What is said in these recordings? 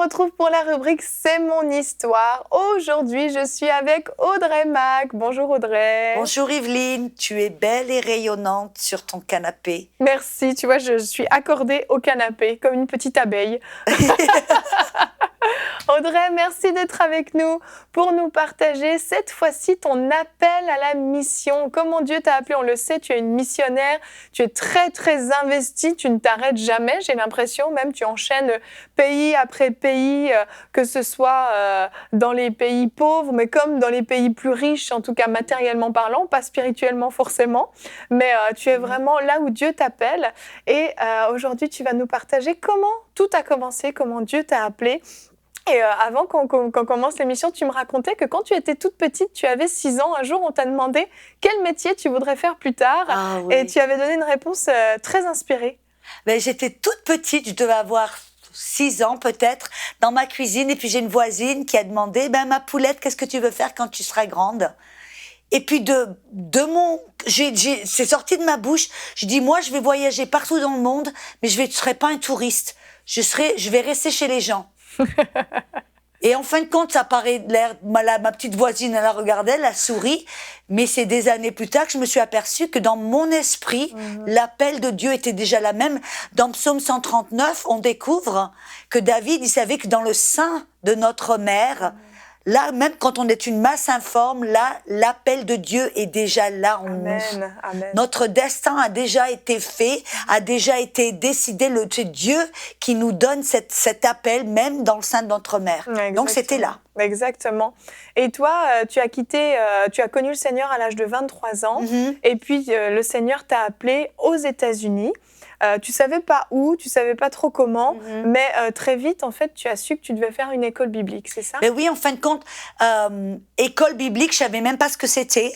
retrouve pour la rubrique C'est mon histoire. Aujourd'hui, je suis avec Audrey Mac. Bonjour Audrey. Bonjour Evelyne, tu es belle et rayonnante sur ton canapé. Merci, tu vois, je suis accordée au canapé comme une petite abeille. Audrey, merci d'être avec nous pour nous partager cette fois-ci ton appel à la mission. Comment Dieu t'a appelé, on le sait, tu es une missionnaire, tu es très très investie, tu ne t'arrêtes jamais, j'ai l'impression, même tu enchaînes pays après pays, que ce soit dans les pays pauvres, mais comme dans les pays plus riches, en tout cas matériellement parlant, pas spirituellement forcément, mais tu es vraiment là où Dieu t'appelle. Et aujourd'hui, tu vas nous partager comment tout a commencé, comment Dieu t'a appelé. Et avant qu'on commence l'émission, tu me racontais que quand tu étais toute petite, tu avais 6 ans, un jour on t'a demandé quel métier tu voudrais faire plus tard. Ah, oui. Et tu avais donné une réponse très inspirée. Ben, j'étais toute petite, je devais avoir 6 ans peut-être, dans ma cuisine, et puis j'ai une voisine qui a demandé, ma poulette, qu'est-ce que tu veux faire quand tu seras grande ? Et puis c'est sorti de ma bouche, je dis moi je vais voyager partout dans le monde, mais je serai pas un touriste, je vais rester chez les gens. Et en fin de compte, ça paraît ma petite voisine, elle a regardé, elle a souri, mais c'est des années plus tard que je me suis aperçue que dans mon esprit, l'appel de Dieu était déjà la même. Dans Psaume 139, on découvre que David, il savait que dans le sein de notre mère, là, même quand on est une masse informe, là, l'appel de Dieu est déjà là en Amen, nous. amen. Notre destin a déjà été fait, a déjà été décidé. C'est Dieu qui nous donne cet appel, même dans le sein de notre mère. Exactement. Donc, c'était là. Exactement. Et toi, tu as connu le Seigneur à l'âge de 23 ans. Et puis, le Seigneur t'a appelé aux États-Unis. Tu savais pas où, tu savais pas trop comment, mais très vite, en fait, tu as su que tu devais faire une école biblique, c'est ça ? Ben oui, en fin de compte, école biblique, je savais même pas ce que c'était.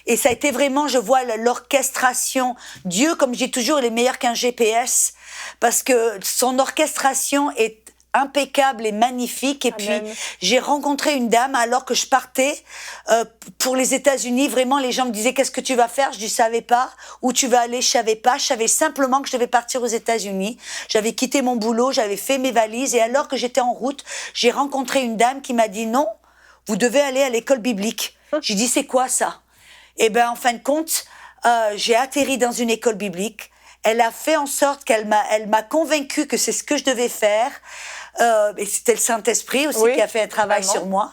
Et ça a été vraiment, je vois l'orchestration. Dieu, comme je dis toujours, il est meilleur qu'un GPS, parce que son orchestration est impeccable et magnifique. Et Amen. Puis j'ai rencontré une dame alors que je partais pour les États-Unis. Vraiment, les gens me disaient qu'est-ce que tu vas faire ? Je ne savais pas. Où tu vas aller ? Je savais pas. Je savais simplement que je devais partir aux États-Unis. J'avais quitté mon boulot, j'avais fait mes valises et alors que j'étais en route, j'ai rencontré une dame qui m'a dit non, vous devez aller à l'école biblique. J'ai dit c'est quoi ça ? Et en fin de compte, j'ai atterri dans une école biblique. Elle a fait en sorte elle m'a convaincue que c'est ce que je devais faire. Et c'était le Saint-Esprit aussi qui a fait un travail sur moi.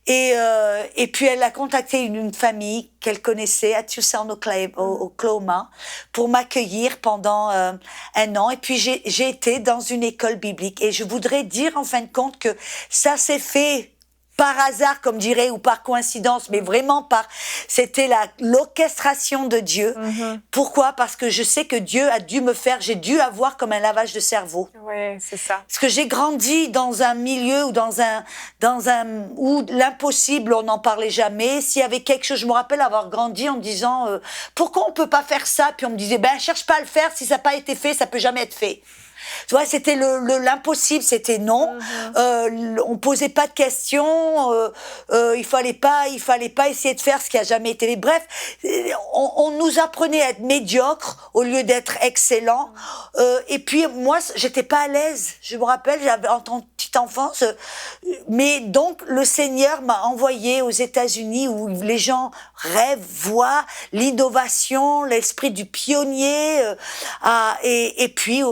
Et puis elle a contacté une famille qu'elle connaissait à Tucson, Oklahoma, pour m'accueillir pendant 1 an. Et puis j'ai été dans une école biblique. Et je voudrais dire en fin de compte que ça s'est fait par hasard, comme dirait, ou par coïncidence, mais vraiment c'était l'orchestration de Dieu. Pourquoi ? Parce que je sais que Dieu a dû j'ai dû avoir comme un lavage de cerveau. Oui, c'est ça. Parce que j'ai grandi dans un milieu où l'impossible, on n'en parlait jamais. S'il y avait quelque chose, je me rappelle avoir grandi en me disant, pourquoi on peut pas faire ça ? Puis on me disait, cherche pas à le faire, si ça n'a pas été fait, ça peut jamais être fait. Tu vois, c'était l'impossible, c'était non. On posait pas de questions. Il fallait pas essayer de faire ce qui a jamais été. Bref, on nous apprenait à être médiocre au lieu d'être excellent. Et puis moi, j'étais pas à l'aise. Je me rappelle, j'avais en tant que petite enfance, mais donc le Seigneur m'a envoyé aux États-Unis où les gens rêvent, voient l'innovation, l'esprit du pionnier, et puis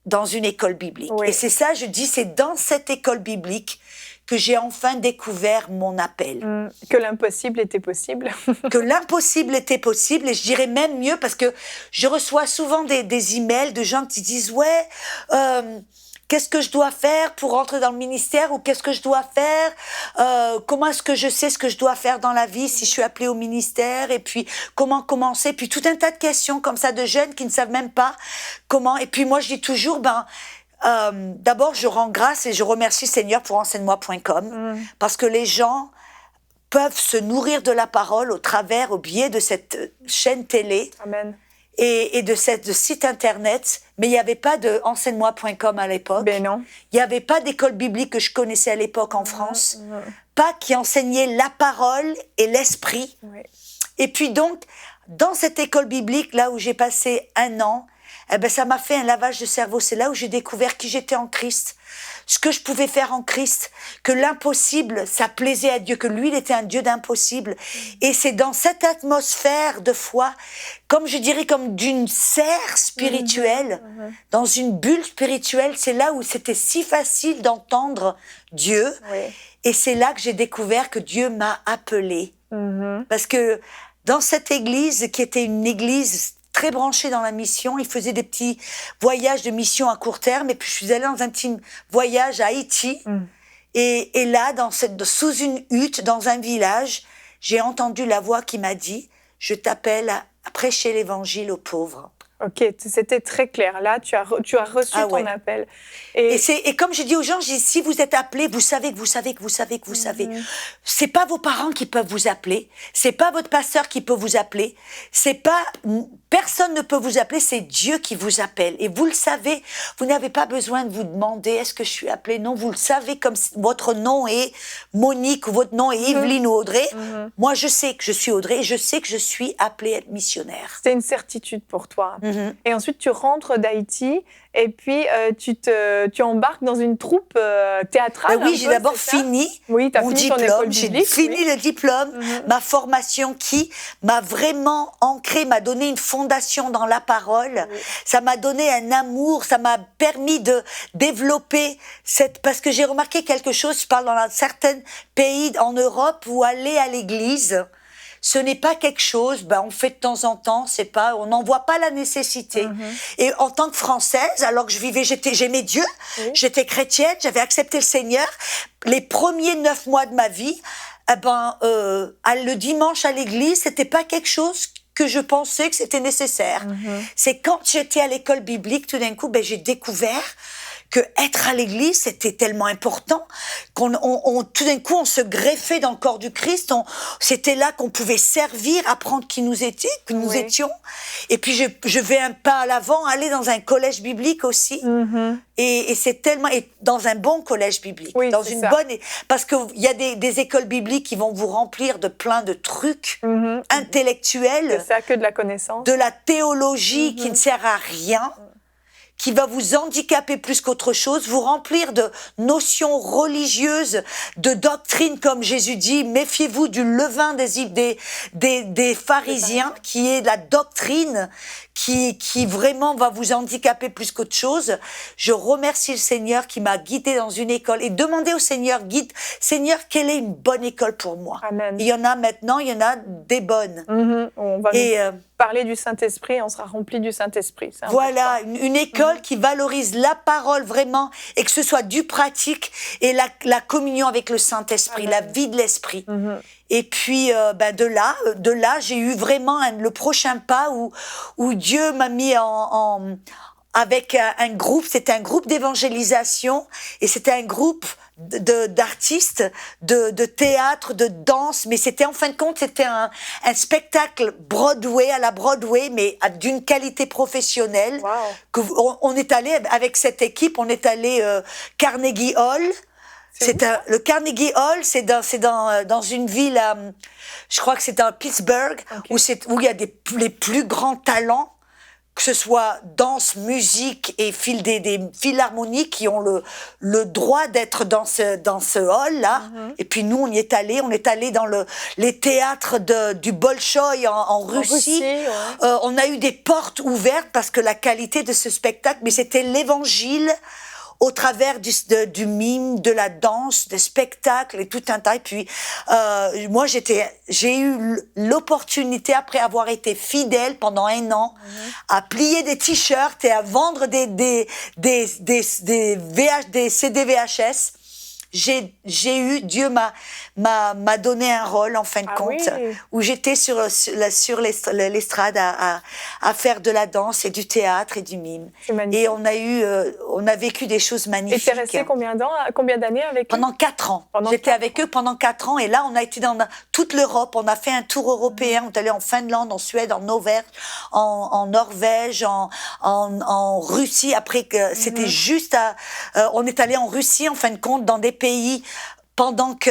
dans une école biblique. Oui. Et c'est ça, je dis, c'est dans cette école biblique que j'ai enfin découvert mon appel. Que l'impossible était possible. Que l'impossible était possible, et je dirais même mieux, parce que je reçois souvent des emails de gens qui disent « qu'est-ce que je dois faire pour rentrer dans le ministère » ou « qu'est-ce que je dois faire comment est-ce que je sais ce que je dois faire dans la vie si je suis appelée au ministère ?» et puis comment commencer, puis tout un tas de questions comme ça de jeunes qui ne savent même pas comment. Et puis moi je dis toujours, d'abord je rends grâce et je remercie le Seigneur pour enseigne-moi.com parce que les gens peuvent se nourrir de la parole au biais de cette chaîne télé. Amen. Et de ce site internet, mais il n'y avait pas de enseigne-moi.com à l'époque. Ben non. Il n'y avait pas d'école biblique que je connaissais à l'époque en France. Pas qui enseignait la parole et l'esprit. Oui. Et puis donc, dans cette école biblique, là où j'ai passé 1 an, ça m'a fait un lavage de cerveau. C'est là où j'ai découvert qui j'étais en Christ. ce que je pouvais faire en Christ, que l'impossible, ça plaisait à Dieu, que lui, il était un Dieu d'impossible. Et c'est dans cette atmosphère de foi, comme je dirais, comme d'une serre spirituelle, dans une bulle spirituelle, c'est là où c'était si facile d'entendre Dieu. Oui. Et c'est là que j'ai découvert que Dieu m'a appelée. Parce que dans cette église, qui était une église très branchée dans la mission, il faisait des petits voyages de mission à court terme, et puis je suis allée dans un petit voyage à Haïti, et là, sous une hutte, dans un village, j'ai entendu la voix qui m'a dit « Je t'appelle à prêcher l'évangile aux pauvres ». Ok, c'était très clair. Là, tu as reçu ton appel. Et comme je dis aux gens, je dis, si vous êtes appelés, vous savez que vous savez que vous savez que vous savez. C'est pas vos parents qui peuvent vous appeler. C'est pas votre pasteur qui peut vous appeler. Personne ne peut vous appeler. C'est Dieu qui vous appelle. Et vous le savez. Vous n'avez pas besoin de vous demander, est-ce que je suis appelée? Non, vous le savez, comme votre nom est Monique ou votre nom est Evelyne ou Audrey. Moi, je sais que je suis Audrey et je sais que je suis appelée à être missionnaire. C'est une certitude pour toi. Et ensuite, tu rentres d'Haïti et puis tu embarques dans une troupe théâtrale. Oui, j'ai d'abord fini mon diplôme. J'ai fini le diplôme, ma formation qui m'a vraiment ancrée, m'a donné une fondation dans la parole. Ça m'a donné un amour, ça m'a permis de développer parce que j'ai remarqué quelque chose, je parle dans certains pays en Europe où aller à l'église, ce n'est pas quelque chose, on fait de temps en temps, on n'en voit pas la nécessité. Et en tant que Française, alors que j'aimais Dieu, j'étais chrétienne, j'avais accepté le Seigneur, les premiers 9 mois de ma vie, le dimanche à l'église, c'était pas quelque chose que je pensais que c'était nécessaire. C'est quand j'étais à l'école biblique, tout d'un coup, j'ai découvert que être à l'église, c'était tellement important tout d'un coup, on se greffait dans le corps du Christ. C'était là qu'on pouvait servir, apprendre qui nous étions. Et puis, je vais un pas à l'avant, aller dans un collège biblique aussi. Et c'est tellement, et dans un bon collège biblique, dans une bonne, parce que il y a des écoles bibliques qui vont vous remplir de plein de trucs intellectuels. C'est ça, que de la connaissance. De la théologie qui ne sert à rien, qui va vous handicaper plus qu'autre chose, vous remplir de notions religieuses, de doctrines, comme Jésus dit, méfiez-vous du levain des pharisiens, qui est la doctrine qui vraiment va vous handicaper plus qu'autre chose. Je remercie le Seigneur qui m'a guidée dans une école, et demandez au Seigneur, Seigneur, quelle est une bonne école pour moi? Amen. Il y en a maintenant, il y en a des bonnes. On va parler du Saint-Esprit, on sera rempli du Saint-Esprit. Voilà, une école qui valorise la parole vraiment, et que ce soit du pratique et la communion avec le Saint-Esprit, la vie de l'Esprit. Et puis, de là, j'ai eu vraiment le prochain pas où Dieu m'a mis avec un groupe. C'était un groupe d'évangélisation, et c'était un groupe d'artistes, de théâtre, de danse, mais c'était en fin de compte, c'était un spectacle Broadway, à la Broadway, mais d'une qualité professionnelle. On est allé, avec cette équipe, on est allé Carnegie Hall. Le Carnegie Hall, c'est dans une ville, je crois que c'est dans Pittsburgh, où il y a les plus grands talents, que ce soit danse, musique et des philharmoniques qui ont le droit d'être dans ce hall-là. Et puis nous, on est allé dans les théâtres du Bolchoï en Russie. On a eu des portes ouvertes parce que la qualité de ce spectacle, mais c'était l'évangile au travers du mime, de la danse, des spectacles et tout un tas. Et puis, moi, j'ai eu l'opportunité, après avoir été fidèle pendant 1 an, à plier des t-shirts et à vendre des CD VHS. Dieu m'a donné un rôle, en fin de compte, où j'étais sur l'estrade à faire de la danse et du théâtre et du mime. Et on a vécu des choses magnifiques. Et t'es resté combien d'années avec eux? Pendant 4 ans. J'étais avec eux pendant 4 ans, et là, on a été dans toute l'Europe. On a fait un tour européen. On est allé en Finlande, en Suède, en Norvège, en Norvège, en Russie. Après que c'était juste on est allé en Russie, en fin de compte, dans des pays pendant que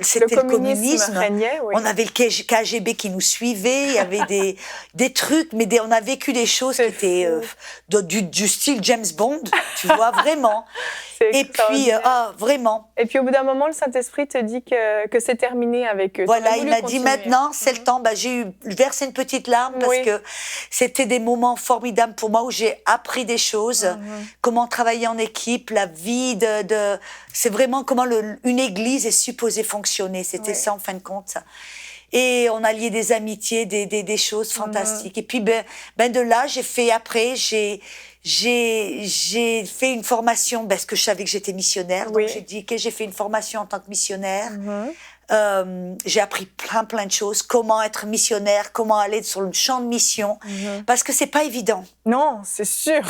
c'était le communisme régnait, on avait le KGB qui nous suivait, il y avait des trucs, mais on a vécu des choses qui étaient du style James Bond, tu vois, vraiment. C'est Et puis, vraiment. Et puis au bout d'un moment, le Saint-Esprit te dit que c'est terminé avec eux. Voilà, il m'a dit maintenant, c'est le temps. J'ai versé une petite larme parce que c'était des moments formidables pour moi où j'ai appris des choses, comment travailler en équipe, la vie c'est vraiment comment une église est supposée fonctionner. C'était ça en fin de compte. Et on a lié des amitiés, des choses fantastiques. Et puis, de là, j'ai fait une formation parce que je savais que j'étais missionnaire. Donc, j'ai dit que j'ai fait une formation en tant que missionnaire. J'ai appris plein de choses. Comment être missionnaire, comment aller sur le champ de mission. Parce que c'est pas évident. Non, c'est sûr.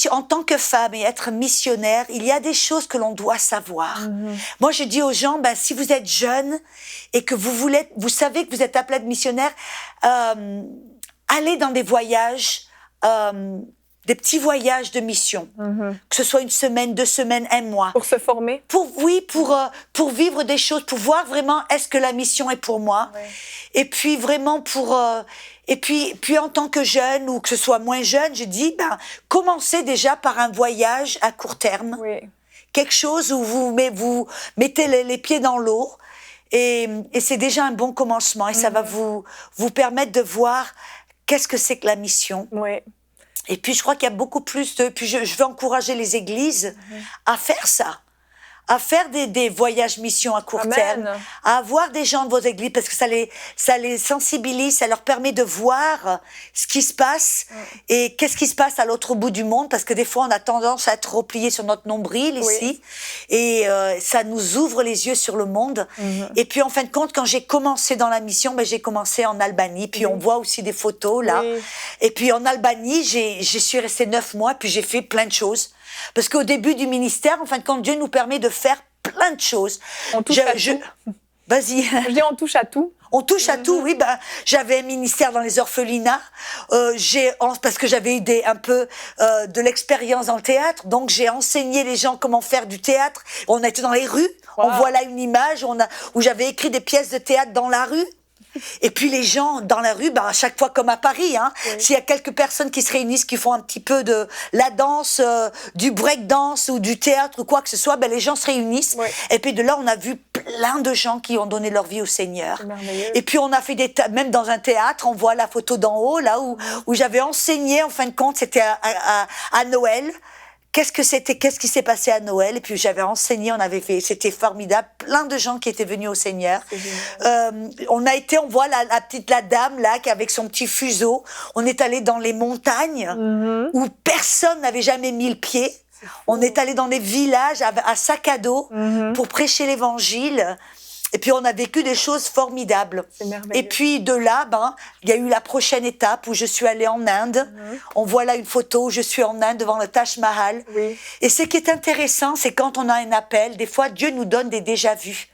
En tant que femme et être missionnaire, il y a des choses que l'on doit savoir. Moi, je dis aux gens, si vous êtes jeune et que vous savez que vous êtes appelé à être missionnaire, allez dans des voyages, des petits voyages de mission, que ce soit 1 semaine, 2 semaines, 1 mois. Pour se former. Pour vivre des choses, pour voir vraiment est-ce que la mission est pour moi. Et puis vraiment et puis en tant que jeune ou que ce soit moins jeune, je dis commencez déjà par un voyage à court terme, quelque chose où vous mettez les pieds dans l'eau. Et c'est déjà un bon commencement et ça va vous permettre de voir qu'est-ce que c'est que la mission. Et puis, je crois qu'il y a beaucoup plus Puis, je veux encourager les églises à faire ça, à faire des voyages missions à court terme, à avoir des gens de vos églises, parce que ça les sensibilise, ça leur permet de voir ce qui se passe et qu'est-ce qui se passe à l'autre bout du monde, parce que des fois, on a tendance à être replié sur notre nombril ici, et ça nous ouvre les yeux sur le monde. Et puis, en fin de compte, quand j'ai commencé dans la mission, j'ai commencé en Albanie, puis on voit aussi des photos, là. Et puis, en Albanie, je suis restée 9 mois, puis j'ai fait plein de choses. Parce qu'au début du ministère, en fin de compte, Dieu nous permet de faire plein de choses. On touche à tout. Vas-y. Je dis on touche à tout. On touche à tout, oui. J'avais un ministère dans les orphelinats, parce que j'avais eu un peu de l'expérience dans le théâtre, donc j'ai enseigné les gens comment faire du théâtre. On était dans les rues. On voit là une image où j'avais écrit des pièces de théâtre dans la rue. Et puis les gens dans la rue, à chaque fois comme à Paris, s'il y a quelques personnes qui se réunissent, qui font un petit peu de la danse, du break dance ou du théâtre ou quoi que ce soit, les gens se réunissent. Et puis de là, on a vu plein de gens qui ont donné leur vie au Seigneur. Et puis on a fait même dans un théâtre, on voit la photo d'en haut là où j'avais enseigné. En fin de compte, c'était à Noël. Qu'est-ce qui s'est passé à Noël? Et puis j'avais enseigné, c'était formidable, plein de gens qui étaient venus au Seigneur. On voit la dame là, qui avec son petit fuseau, on est allé dans les montagnes où personne n'avait jamais mis le pied. On est allé dans des villages à sac à dos pour prêcher l'évangile. Et puis, on a vécu des choses formidables. C'est merveilleux. Et puis, de là, il y a eu la prochaine étape où je suis allée en Inde. On voit là une photo où je suis en Inde devant le Taj Mahal. Et ce qui est intéressant, c'est quand on a un appel, des fois, Dieu nous donne des déjà-vus.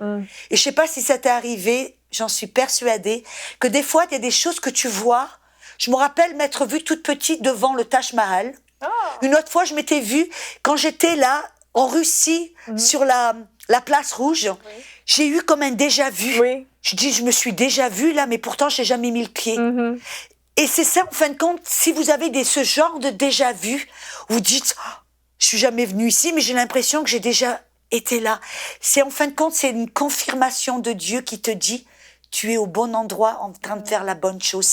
Et je sais pas si ça t'est arrivé, j'en suis persuadée, que des fois, il y a des choses que tu vois. Je me rappelle m'être vue toute petite devant le Taj Mahal. Une autre fois, je m'étais vue quand j'étais là, en Russie, sur la place rouge. J'ai eu comme un déjà-vu. Je me suis déjà vue là, mais pourtant, je n'ai jamais mis le pied. Et c'est ça, en fin de compte, si vous avez ce genre de déjà-vu, vous dites, je suis jamais venue ici, mais j'ai l'impression que j'ai déjà été là. En fin de compte, c'est une confirmation de Dieu qui te dit, tu es au bon endroit en train de faire la bonne chose.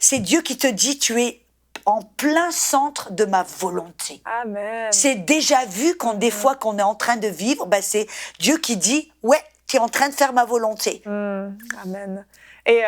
C'est Dieu qui te dit, tu es en plein centre de ma volonté. Amen. C'est déjà vu des fois qu'on est en train de vivre, c'est Dieu qui dit, ouais, tu es en train de faire ma volonté. Amen. Et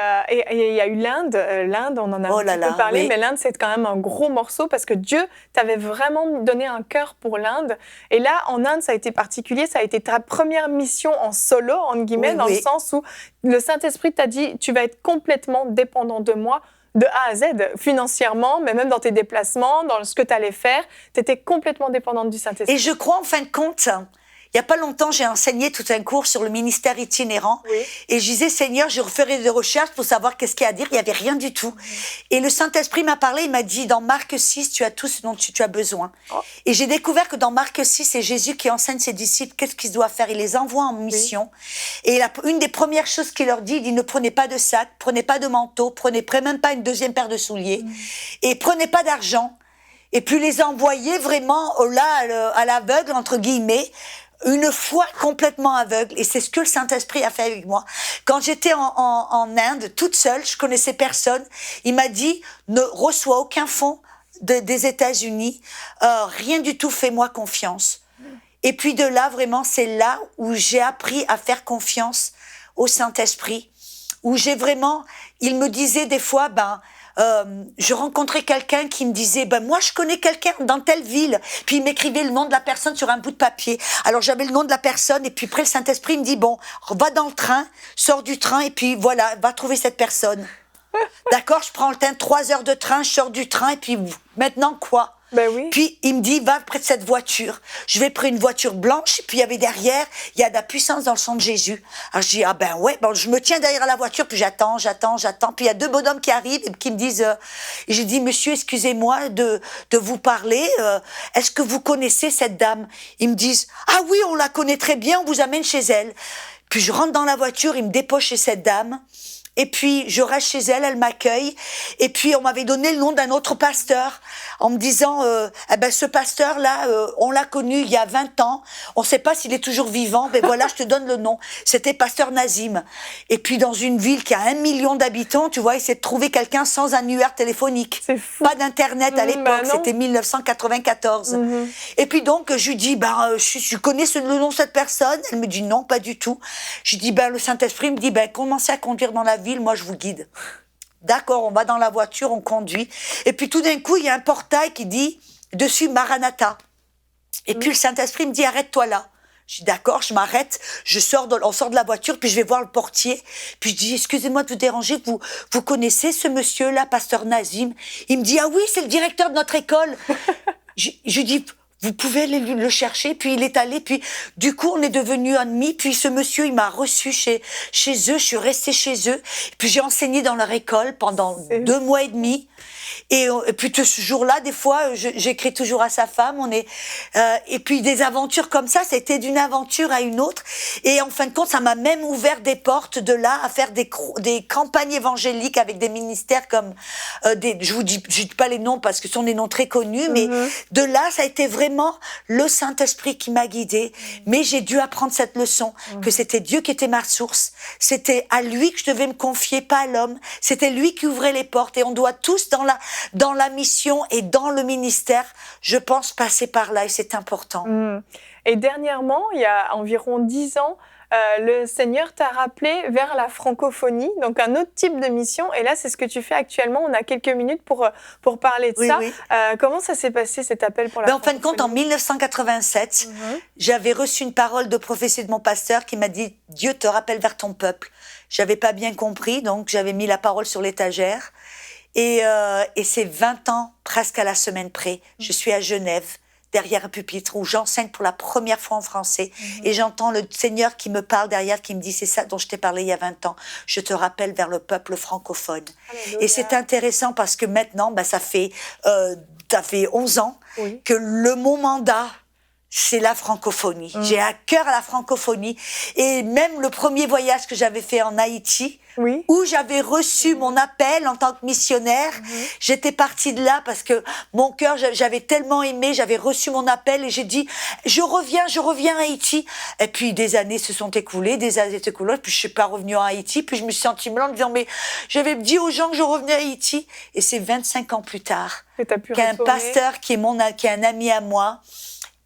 il y a eu l'Inde. L'Inde, on en a un petit peu parlé, mais l'Inde, c'est quand même un gros morceau parce que Dieu t'avait vraiment donné un cœur pour l'Inde. Et là, en Inde, ça a été particulier. Ça a été ta première mission en solo, entre guillemets, dans le sens où le Saint-Esprit t'a dit, tu vas être complètement dépendant de moi, de A à Z, financièrement, mais même dans tes déplacements, dans ce que tu allais faire, tu étais complètement dépendante du Saint-Esprit. Et je crois, en fin de compte, il n'y a pas longtemps, j'ai enseigné tout un cours sur le ministère itinérant. Et je disais, Seigneur, je referai des recherches pour savoir qu'est-ce qu'il y a à dire. Il n'y avait rien du tout. Et le Saint-Esprit m'a parlé, il m'a dit, dans Marc 6, tu as tout ce dont tu as besoin. Et j'ai découvert que dans Marc 6, c'est Jésus qui enseigne ses disciples qu'est-ce qu'ils doivent faire. Il les envoie en mission. Et une des premières choses qu'il leur dit, il dit, ne prenez pas de sac, prenez pas de manteau, prenez même pas une deuxième paire de souliers. Et prenez pas d'argent. Et puis les envoyer vraiment là, à l'aveugle, entre guillemets, une foi complètement aveugle. Et c'est ce que le Saint-Esprit a fait avec moi. Quand j'étais en Inde, toute seule, je connaissais personne, il m'a dit, ne reçois aucun fonds des États-Unis, rien du tout, fais-moi confiance. Et puis de là, vraiment, c'est là où j'ai appris à faire confiance au Saint-Esprit, où j'ai vraiment, il me disait des fois, je rencontrais quelqu'un qui me disait, moi je connais quelqu'un dans telle ville, puis il m'écrivait le nom de la personne sur un bout de papier. Alors j'avais le nom de la personne, et puis après le Saint-Esprit me dit, va dans le train, sors du train, et puis voilà, va trouver cette personne. D'accord, je prends le train, 3 heures de train, je sors du train, et puis maintenant quoi? Ben oui. Puis il me dit, va près de cette voiture. Je vais prendre une voiture blanche, puis il y avait derrière, il y a de la puissance dans le sang de Jésus. Alors je dis, je me tiens derrière la voiture, puis j'attends. Puis il y a 2 bonhommes qui arrivent et qui me disent, et j'ai dit, monsieur, excusez-moi de vous parler, est-ce que vous connaissez cette dame? Ils me disent, ah oui, on la connaît très bien, on vous amène chez elle. Puis je rentre dans la voiture, ils me déposent chez cette dame. Et puis, je reste chez elle, elle m'accueille. Et puis, on m'avait donné le nom d'un autre pasteur en me disant, ce pasteur-là, on l'a connu il y a 20 ans. On ne sait pas s'il est toujours vivant. Mais voilà, je te donne le nom. C'était pasteur Nazim. Et puis, dans une ville qui a 1 million d'habitants, tu vois, il s'est trouvé quelqu'un sans annuaire téléphonique. C'est fou. Pas d'internet à l'époque. C'était 1994. Et puis donc, je lui dis, je connais le nom de cette personne. Elle me dit non, pas du tout. Je lui dis, le Saint-Esprit me dit, commencez à conduire dans la ville, moi je vous guide. D'accord, on va dans la voiture, on conduit. Et puis tout d'un coup, il y a un portail qui dit dessus Maranatha. Et puis le Saint-Esprit me dit, arrête-toi là. Je dis d'accord, je m'arrête, on sort de la voiture, puis je vais voir le portier. Puis je dis, excusez-moi de vous déranger, vous connaissez ce monsieur-là, pasteur Nazim? Il me dit, ah oui, c'est le directeur de notre école. Je dis, vous pouvez aller le chercher. Puis il est allé, puis du coup on est devenus amis. Puis ce monsieur, il m'a reçu chez eux, je suis restée chez eux. Puis j'ai enseigné dans leur école pendant 2 mois et demi. Et puis ce jour-là, des fois, j'écris toujours à sa femme. Et puis des aventures comme ça, c'était d'une aventure à une autre. Et en fin de compte, ça m'a même ouvert des portes de là à faire des campagnes évangéliques avec des ministères comme je vous dis pas les noms parce que ce sont des noms très connus, mais de là, ça a été vraiment le Saint-Esprit qui m'a guidée. Mais j'ai dû apprendre cette leçon que c'était Dieu qui était ma source. C'était à lui que je devais me confier, pas à l'homme. C'était lui qui ouvrait les portes. Et on doit tous dans la mission et dans le ministère, je pense, passer par là, et c'est important. Et dernièrement, il y a environ 10 ans, le Seigneur t'a rappelé vers la francophonie, donc un autre type de mission. Et là, c'est ce que tu fais actuellement. On a quelques minutes pour parler de ça. Oui. Comment ça s'est passé, cet appel pour la francophonie? En fin de compte, en 1987, j'avais reçu une parole de prophétie de mon pasteur qui m'a dit « Dieu te rappelle vers ton peuple ». J'avais pas bien compris, donc j'avais mis la parole sur l'étagère. Et c'est 20 ans, presque à la semaine près. Je suis à Genève, derrière un pupitre, où j'enseigne pour la première fois en français. Et j'entends le Seigneur qui me parle derrière, qui me dit, c'est ça dont je t'ai parlé il y a 20 ans. Je te rappelle vers le peuple francophone. Alléluia. Et c'est intéressant parce que maintenant, ça fait 11 ans que mon mandat, c'est la francophonie. J'ai à cœur la francophonie. Et même le premier voyage que j'avais fait en Haïti, où j'avais reçu mon appel en tant que missionnaire, j'étais partie de là parce que mon cœur, j'avais tellement aimé, j'avais reçu mon appel et j'ai dit, je reviens à Haïti. Et puis des années se sont écoulées, puis je suis pas revenue en Haïti, puis je me suis sentie mal en disant, mais j'avais dit aux gens que je revenais à Haïti. Et c'est 25 ans plus tard qu'un pasteur qui est un ami à moi,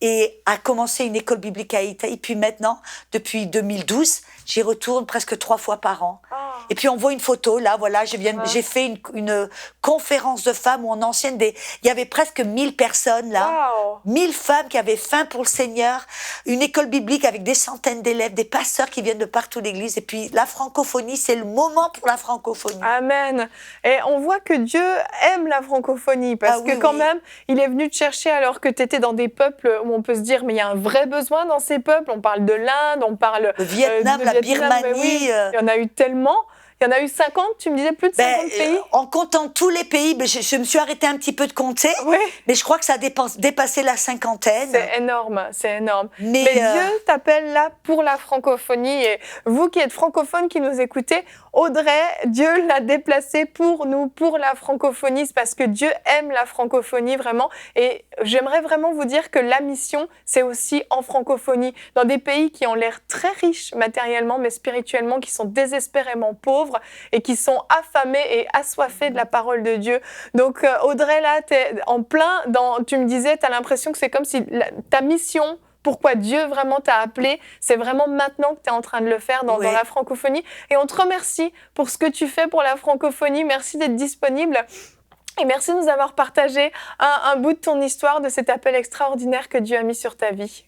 et a commencé une école biblique à Haïti. Et puis maintenant, depuis 2012, j'y retourne presque 3 fois par an. Oh. Et puis on voit une photo, là, voilà, j'ai fait une conférence de femmes où on enseigne il y avait presque 1000 personnes, là. Wow. 1000 femmes qui avaient faim pour le Seigneur. Une école biblique avec des centaines d'élèves, des pasteurs qui viennent de partout l'église. Et puis la francophonie, c'est le moment pour la francophonie. Amen. Et on voit que Dieu aime la francophonie parce que quand même, il est venu te chercher alors que tu étais dans des peuples où on peut se dire, mais il y a un vrai besoin dans ces peuples. On parle de l'Inde, on parle le Vietnam, la Birmanie. Il y en a eu tellement. Il y en a eu 50, tu me disais plus de 50 pays. En comptant tous les pays, je me suis arrêtée un petit peu de compter, Oui. mais je crois que ça a dépassé la cinquantaine. C'est énorme, c'est énorme. Mais Dieu t'appelle là pour la francophonie. Et vous qui êtes francophones, qui nous écoutez, Audrey, Dieu l'a déplacée pour nous, pour la francophonie. C'est parce que Dieu aime la francophonie vraiment. Et j'aimerais vraiment vous dire que la mission, c'est aussi en francophonie. Dans des pays qui ont l'air très riches matériellement, mais spirituellement, qui sont désespérément pauvres et qui sont affamés et assoiffés de la parole de Dieu. Donc Audrey, là, t'es en plein dans, tu me disais, tu as l'impression que c'est comme si ta mission, pourquoi Dieu vraiment t'a appelé, c'est vraiment maintenant que tu es en train de le faire dans la francophonie. Et on te remercie pour ce que tu fais pour la francophonie. Merci d'être disponible. Et merci de nous avoir partagé un bout de ton histoire, de cet appel extraordinaire que Dieu a mis sur ta vie.